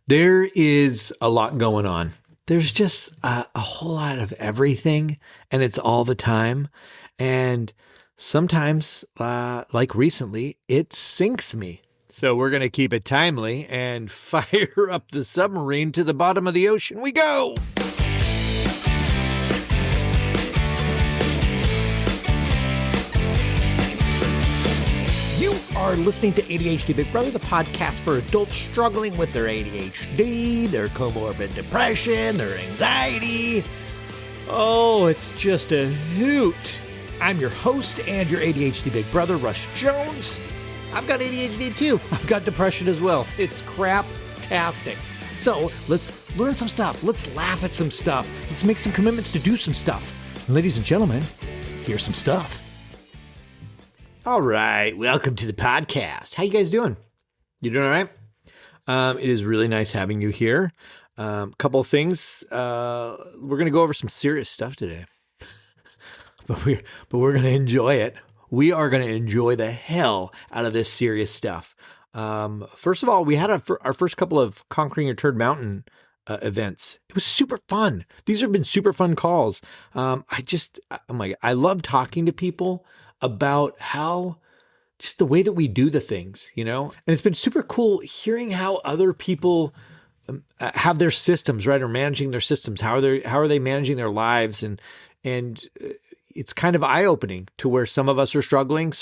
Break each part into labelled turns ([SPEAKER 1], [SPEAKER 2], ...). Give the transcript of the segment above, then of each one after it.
[SPEAKER 1] There is a lot going on. There's just a whole lot of everything, and it's all the time. And sometimes, like recently, it sinks me. So we're going to keep it timely and fire up the submarine to the bottom of the ocean we go. You are listening to ADHD Big Brother, the podcast for adults struggling with their ADHD, their comorbid depression, their anxiety. Oh, it's just a hoot. I'm your host and your ADHD Big Brother, Russ Jones. I've got ADHD too. I've got depression as well. It's crap-tastic. So let's learn some stuff. Let's laugh at some stuff. Let's make some commitments to do some stuff. And ladies and gentlemen, here's some stuff. All right, welcome to the podcast. How you guys doing? You doing all right? It is really nice having you here. Couple of things. We're going to go over some serious stuff today, but we're going to enjoy it. We are going to enjoy the hell out of this serious stuff. First of all, we had our first couple of Conquering Your Turd Mountain events. It was super fun. These have been super fun calls. I love talking to people about how just the way that we do the things, you know, and it's been super cool hearing how other people have their systems, right? Or managing their systems. How are they managing their lives? And it's kind of eye-opening to where some of us are struggling,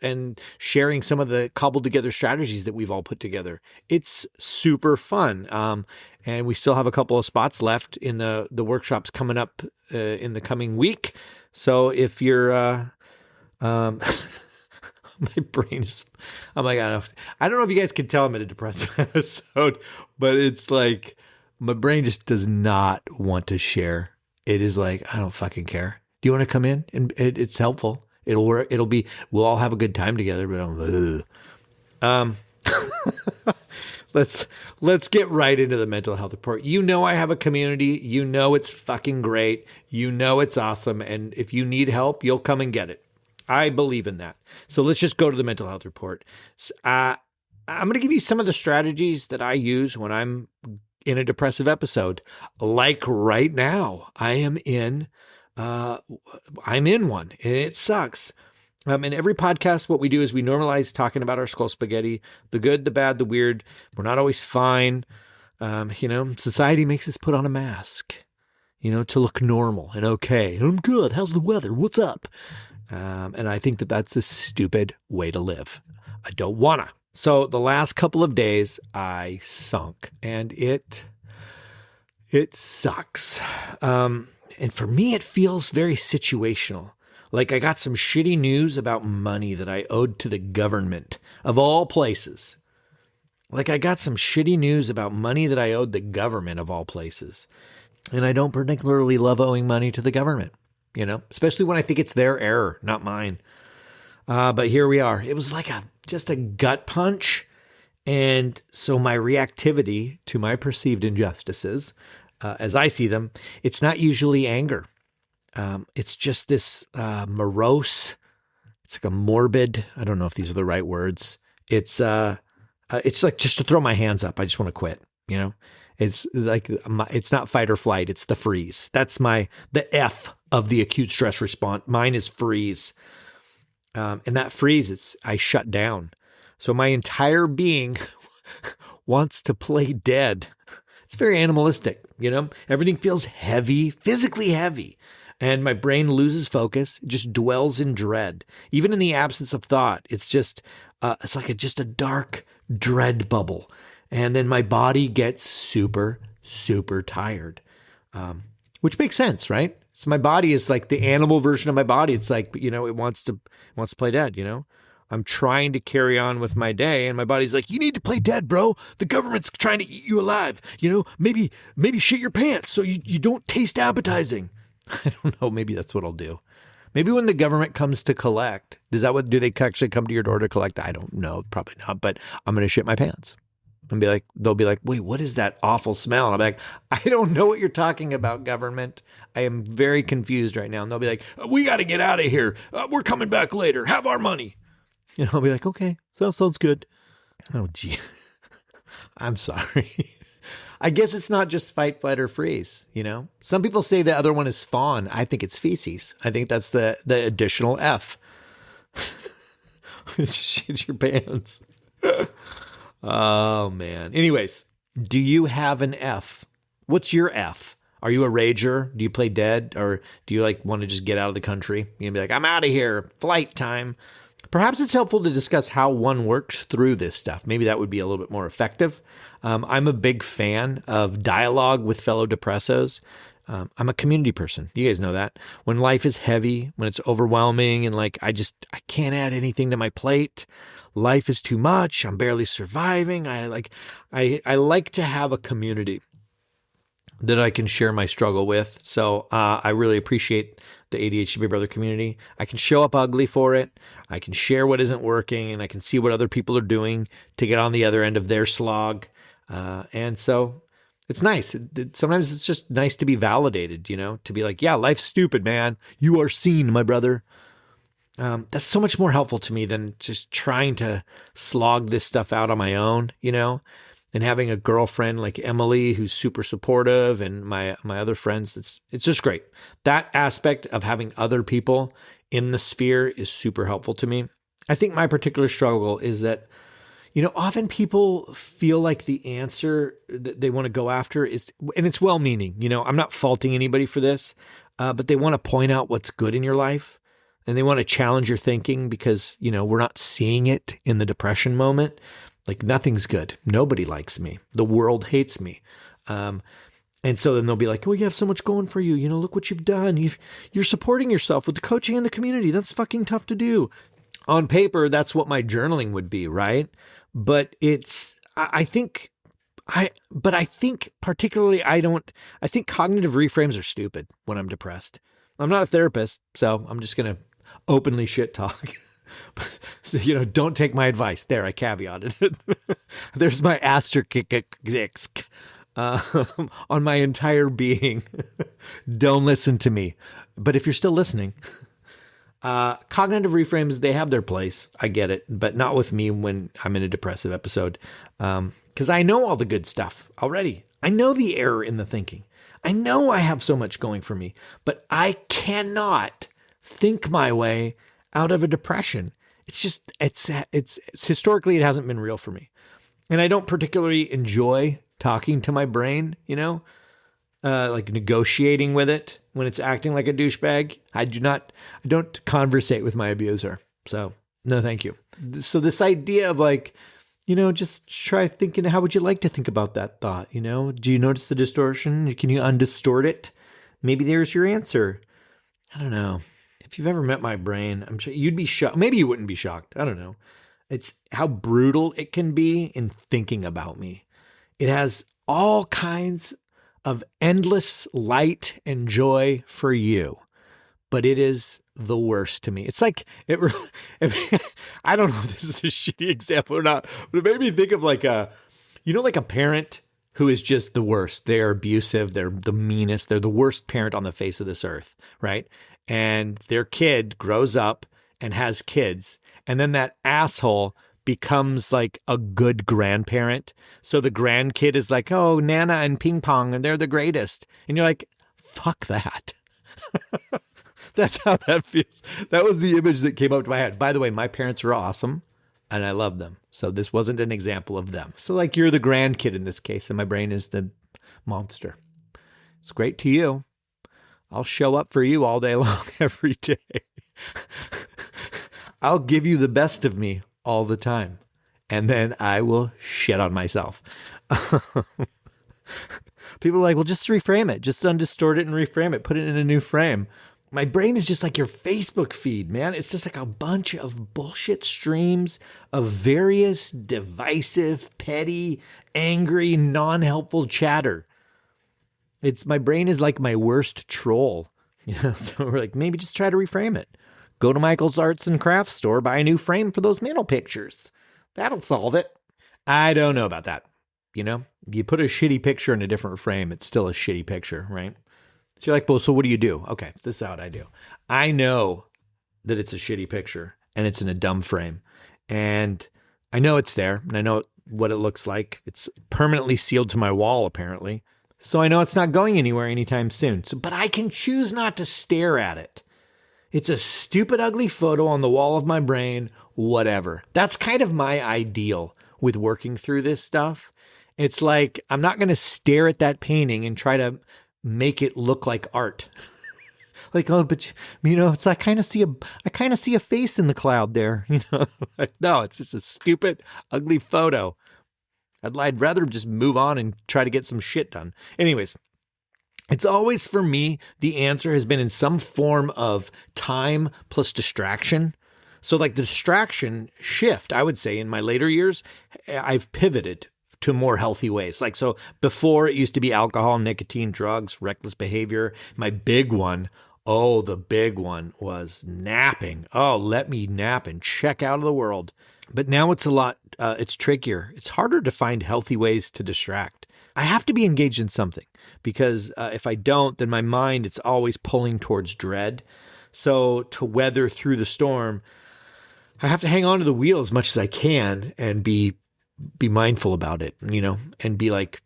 [SPEAKER 1] and sharing some of the cobbled together strategies that we've all put together. It's super fun. And we still have a couple of spots left in the workshops coming up in the coming week. So if you're, my brain is, oh my God. I don't know if you guys can tell I'm in a depressive episode, but it's like, my brain just does not want to share. It is like, I don't fucking care. Do you want to come in? And it's helpful. It'll work. We'll all have a good time together, but let's get right into the mental health report. You know, I have a community. You know, it's fucking great. You know, it's awesome. And if you need help, you'll come and get it. I believe in that. So let's just go to the mental health report. I'm going to give you some of the strategies that I use when I'm in a depressive episode. Like right now, I'm in one, and it sucks. In every podcast, what we do is we normalize talking about our skull spaghetti, the good, the bad, the weird. We're not always fine. Society makes us put on a mask, to look normal and okay. I'm good. How's the weather? What's up? And I think that that's a stupid way to live. I don't wanna. So the last couple of days I sunk, and it sucks. And for me, it feels very situational. Like I got some shitty news about money that I owed to the government of all places. And I don't particularly love owing money to the government, especially when I think it's their error, not mine. But here we are. It was like just a gut punch. And so my reactivity to my perceived injustices, as I see them, it's not usually anger. It's just this morose, it's like a morbid, I don't know if these are the right words. It's like just to throw my hands up. I just want to quit, It's like, it's not fight or flight. It's the freeze. That's the F of the acute stress response. Mine is freeze. And that freeze, I shut down. So my entire being wants to play dead. It's very animalistic, Everything feels heavy, physically heavy. And my brain loses focus, it just dwells in dread. Even in the absence of thought, it's just, it's like just a dark dread bubble. And then my body gets super, super tired, which makes sense, right? So my body is like the animal version of my body. It's like, it wants to play dead, I'm trying to carry on with my day, and my body's like, you need to play dead, bro. The government's trying to eat you alive. Maybe shit your pants so you don't taste appetizing. I don't know. Maybe that's what I'll do. Maybe when the government comes to collect, do they actually come to your door to collect? I don't know. Probably not, but I'm going to shit my pants and they'll be like, wait, what is that awful smell? And I'll be like, I don't know what you're talking about, government. I am very confused right now. And they'll be like, we got to get out of here. We're coming back later. Have our money. I'll be like, okay, sounds good. Oh, gee. I'm sorry. I guess it's not just fight, flight, or freeze, you know? Some people say the other one is fawn. I think it's feces. I think that's the additional F. Shit your pants. Oh, man. Anyways, do you have an F? What's your F? Are you a rager? Do you play dead? Or do you like want to just get out of the country? You be like, I'm out of here. Flight time. Perhaps it's helpful to discuss how one works through this stuff. Maybe that would be a little bit more effective. I'm a big fan of dialogue with fellow depressos. I'm a community person. You guys know that. When life is heavy, when it's overwhelming, and like I can't add anything to my plate. Life is too much. I'm barely surviving. I like to have a community that I can share my struggle with. So I really appreciate the ADHD Big Brother community. I can show up ugly for it. I can share what isn't working, and I can see what other people are doing to get on the other end of their slog. And so it's nice. Sometimes it's just nice to be validated, you know, to be like, yeah, life's stupid, man. You are seen, my brother. That's so much more helpful to me than just trying to slog this stuff out on my own, you know, and having a girlfriend like Emily who's super supportive, and my other friends. It's just great. That aspect of having other people in the sphere is super helpful to me. I think my particular struggle is that, you know, often people feel like the answer that they want to go after is, and it's well-meaning, you know, I'm not faulting anybody for this, but they want to point out what's good in your life, and they want to challenge your thinking because, you know, we're not seeing it in the depression moment. Like nothing's good. Nobody likes me. The world hates me. And so then they'll be like, well, you have so much going for you. You know, look what you've done. You're supporting yourself with the coaching and the community. That's fucking tough to do. On paper, that's what my journaling would be, right? But I think particularly, I think cognitive reframes are stupid when I'm depressed. I'm not a therapist, so I'm just going to openly shit talk. So, you know, don't take my advice. There, I caveated it. There's my asterisk on my entire being. Don't listen to me. But if you're still listening, cognitive reframes, they have their place. I get it, but not with me when I'm in a depressive episode. Because I know all the good stuff already. I know the error in the thinking. I know I have so much going for me, but I cannot think my way out of a depression. It's just, it's historically, it hasn't been real for me. And I don't particularly enjoy talking to my brain, you know, like negotiating with it when it's acting like a douchebag. I don't conversate with my abuser. So no, thank you. So this idea of like, you know, just try thinking, how would you like to think about that thought? You know, do you notice the distortion? Can you undistort it? Maybe there's your answer. I don't know. If you've ever met my brain, I'm sure you'd be shocked. Maybe you wouldn't be shocked. I don't know. It's how brutal it can be in thinking about me. It has all kinds of endless light and joy for you, but it is the worst to me. It's like, I don't know if this is a shitty example or not, but it made me think of like like a parent who is just the worst. They're abusive. They're the meanest. They're the worst parent on the face of this earth, right? And their kid grows up and has kids. And then that asshole becomes like a good grandparent. So the grandkid is like, oh, Nana and Ping Pong, and they're the greatest. And you're like, fuck that. That's how that feels. That was the image that came up to my head. By the way, my parents were awesome and I love them. So this wasn't an example of them. So like you're the grandkid in this case and my brain is the monster. It's great to you. I'll show up for you all day long, every day. I'll give you the best of me all the time. And then I will shit on myself. People are like, well, just reframe it. Just undistort it and reframe it. Put it in a new frame. My brain is just like your Facebook feed, man. It's just like a bunch of bullshit streams of various divisive, petty, angry, non-helpful chatter. My brain is like my worst troll. You know, so we're like, maybe just try to reframe it. Go to Michael's Arts and Crafts store, buy a new frame for those mantle pictures. That'll solve it. I don't know about that. You know, you put a shitty picture in a different frame, it's still a shitty picture, right? So you're like, well, so what do you do? Okay, this is what I do. I know that it's a shitty picture and it's in a dumb frame. And I know it's there and I know what it looks like. It's permanently sealed to my wall, apparently. So I know it's not going anywhere anytime soon. But I can choose not to stare at it. It's a stupid, ugly photo on the wall of my brain, whatever. That's kind of my ideal with working through this stuff. It's like, I'm not going to stare at that painting and try to make it look like art. Like, oh, but it's like, I kind of see a face in the cloud there. No, it's just a stupid, ugly photo. I'd rather just move on and try to get some shit done. Anyways, it's always, for me, the answer has been in some form of time plus distraction. So like the distraction shift, I would say in my later years, I've pivoted to more healthy ways. Like, so before it used to be alcohol, nicotine, drugs, reckless behavior. My big one, the big one was napping. Oh, let me nap and check out of the world. But now it's it's trickier. It's harder to find healthy ways to distract. I have to be engaged in something because if I don't, then my mind, it's always pulling towards dread. So to weather through the storm, I have to hang on to the wheel as much as I can and be mindful about it, and be like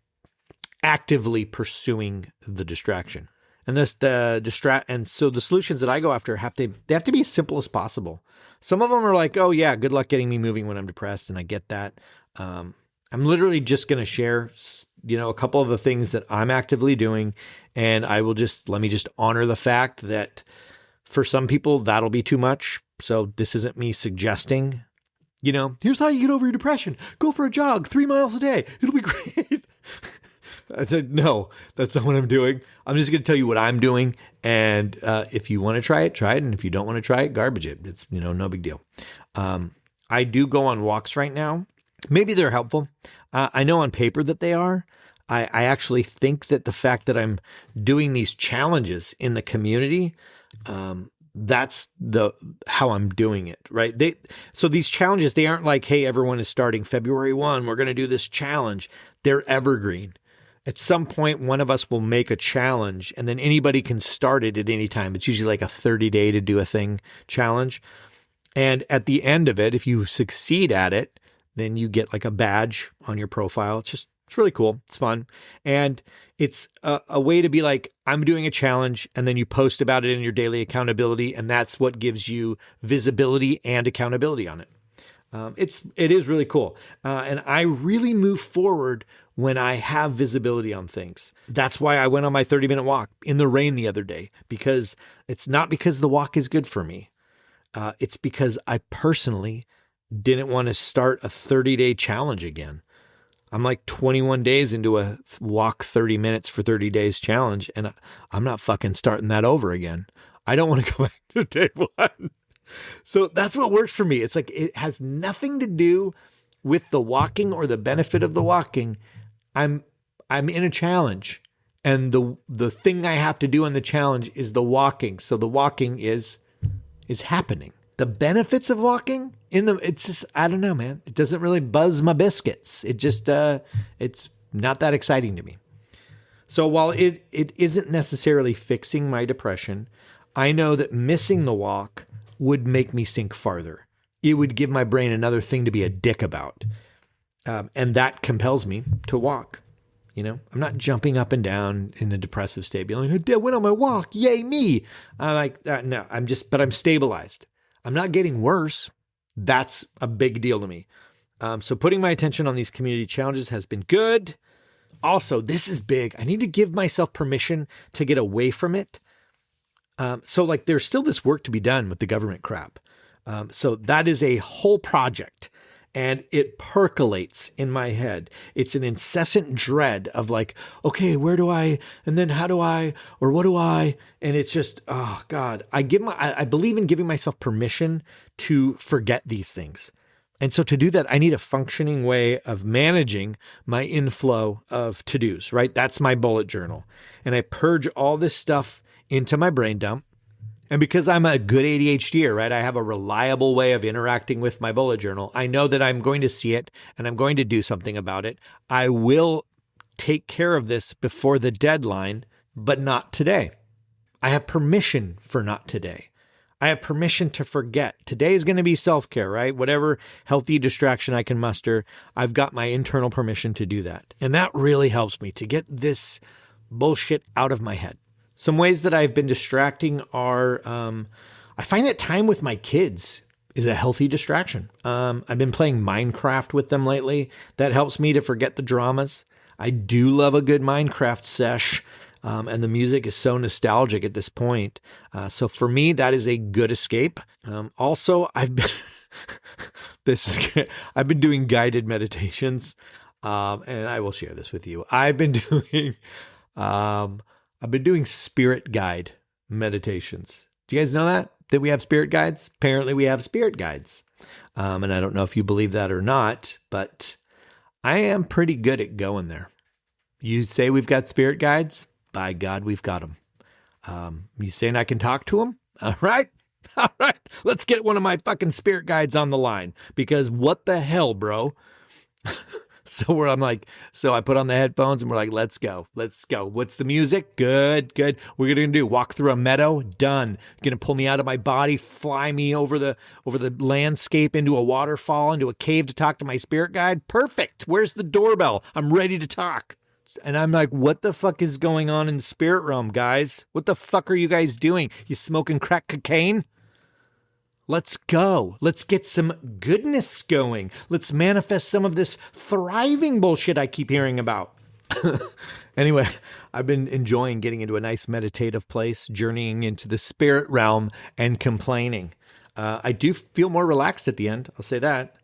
[SPEAKER 1] actively pursuing the distraction. And so the solutions that I go after they have to be as simple as possible. Some of them are like, oh yeah, good luck getting me moving when I'm depressed. And I get that. I'm literally just going to share, a couple of the things that I'm actively doing. And let me just honor the fact that for some people that'll be too much. So this isn't me suggesting, here's how you get over your depression. Go for a jog 3 miles a day. It'll be great. I said, no, that's not what I'm doing. I'm just going to tell you what I'm doing. And if you want to try it, try it. And if you don't want to try it, garbage it. It's, no big deal. I do go on walks right now. Maybe they're helpful. I know on paper that they are. I actually think that the fact that I'm doing these challenges in the community, that's how I'm doing it, right? So these challenges, they aren't like, hey, everyone is starting February 1. We're going to do this challenge. They're evergreen. At some point, one of us will make a challenge and then anybody can start it at any time. It's usually like a 30-day to do a thing challenge. And at the end of it, if you succeed at it, then you get like a badge on your profile. It's really cool. It's fun. And it's a way to be like, I'm doing a challenge, and then you post about it in your daily accountability. And that's what gives you visibility and accountability on it. It is really cool. And I really move forward when I have visibility on things. That's why I went on my 30-minute walk in the rain the other day, because it's not because the walk is good for me. It's because I personally didn't want to start a 30-day challenge again. I'm like 21 days into a walk 30 minutes for 30 days challenge, and I'm not fucking starting that over again. I don't want to go back to day one. So that's what works for me. It's like, it has nothing to do with the walking or the benefit of the walking. I'm in a challenge, and the thing I have to do in the challenge is the walking. So the walking is happening. The benefits of walking it's just, I don't know, man. It doesn't really buzz my biscuits. It just, it's not that exciting to me. So while it isn't necessarily fixing my depression, I know that missing the walk would make me sink farther. It would give my brain another thing to be a dick about. And that compels me to walk. I'm not jumping up and down in a depressive state, being like, I went on my walk. Yay, me. I'm like, no, but I'm stabilized. I'm not getting worse. That's a big deal to me. So putting my attention on these community challenges has been good. Also, this is big. I need to give myself permission to get away from it. So like there's still this work to be done with the government crap. So that is a whole project, and it percolates in my head. It's an incessant dread of like, okay, where do I, and then how do I, or what do I? And it's just, oh God, I believe in giving myself permission to forget these things. And so to do that, I need a functioning way of managing my inflow of to-dos, right? That's my bullet journal. And I purge all this stuff into my brain dump. And because I'm a good ADHDer, right, I have a reliable way of interacting with my bullet journal. I know that I'm going to see it and I'm going to do something about it. I will take care of this before the deadline, but not today. I have permission for not today. I have permission to forget. Today is going to be self-care, right? Whatever healthy distraction I can muster, I've got my internal permission to do that. And that really helps me to get this bullshit out of my head. Some ways that I've been distracting are, I find that time with my kids is a healthy distraction. I've been playing Minecraft with them lately. That helps me to forget the dramas. I do love a good Minecraft sesh, and the music is so nostalgic at this point. So for me, that is a good escape. Also, I've been I've been doing guided meditations, and I will share this with you. I've been doing spirit guide meditations. Do you guys know that we have spirit guides? Apparently we have spirit guides. And I don't know if you believe that or not, but I am pretty good at going there. You say we've got spirit guides? By God, we've got them. You saying I can talk to them? All right. All right. Let's get one of my fucking spirit guides on the line, because what the hell, bro? So I put on the headphones and we're like, let's go. What's the music? Good. We're going to do walk through a meadow. Done. Going to pull me out of my body, fly me over the landscape into a waterfall, into a cave to talk to my spirit guide. Perfect. Where's the doorbell? I'm ready to talk. And I'm like, what the fuck is going on in the spirit realm, guys? What the fuck are you guys doing? You smoking crack cocaine? Let's go. Let's get some goodness going. Let's manifest some of this thriving bullshit I keep hearing about. Anyway, I've been enjoying getting into a nice meditative place, journeying into the spirit realm and complaining. I do feel more relaxed at the end. I'll say that.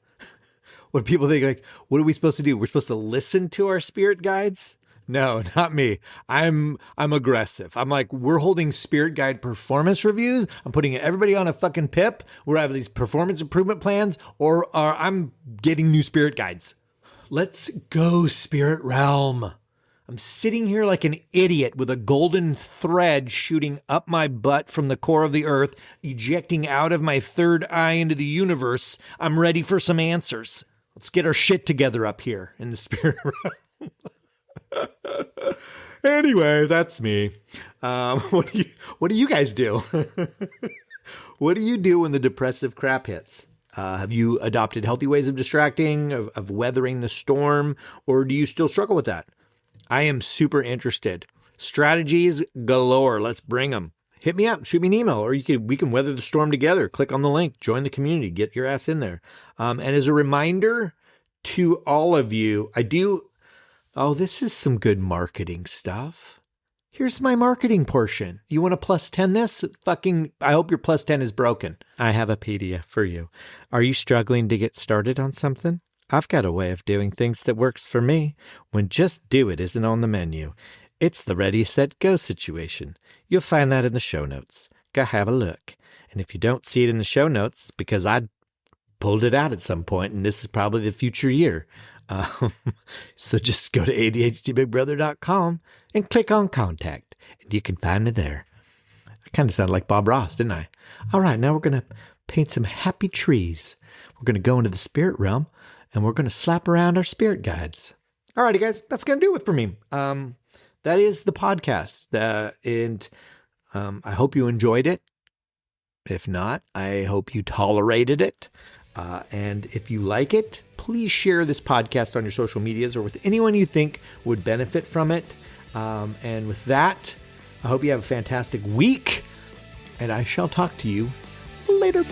[SPEAKER 1] What people think, like, what are we supposed to do? We're supposed to listen to our spirit guides? No, not me. I'm aggressive. I'm like, we're holding spirit guide performance reviews. I'm putting everybody on a fucking pip. We're having these performance improvement plans, or I'm getting new spirit guides. Let's go, spirit realm. I'm sitting here like an idiot with a golden thread shooting up my butt from the core of the earth, ejecting out of my third eye into the universe. I'm ready for some answers. Let's get our shit together up here in the spirit realm. Anyway, that's me. What do you guys do? What do you do when the depressive crap hits? Have you adopted healthy ways of distracting, of weathering the storm, or do you still struggle with that? I am super interested. Strategies galore. Let's bring them. Hit me up, shoot me an email, or we can weather the storm together. Click on the link, join the community, get your ass in there. And as a reminder to all of you, this is some good marketing stuff. Here's my marketing portion. You want to plus 10 this? I hope your plus 10 is broken. I have a PDF for you. Are you struggling to get started on something? I've got a way of doing things that works for me when just do it isn't on the menu. It's the ready, set, go situation. You'll find that in the show notes. Go have a look. And if you don't see it in the show notes, it's because I pulled it out at some point, and this is probably the future year. So just go to ADHDBigBrother.com and click on contact, and you can find me there. I kind of sounded like Bob Ross, didn't I? All right, now we're going to paint some happy trees. We're going to go into the spirit realm, and we're going to slap around our spirit guides. All righty, guys, that's going to do it for me. That is the podcast, and I hope you enjoyed it. If not, I hope you tolerated it. And if you like it, please share this podcast on your social medias or with anyone you think would benefit from it. And with that, I hope you have a fantastic week, and I shall talk to you later.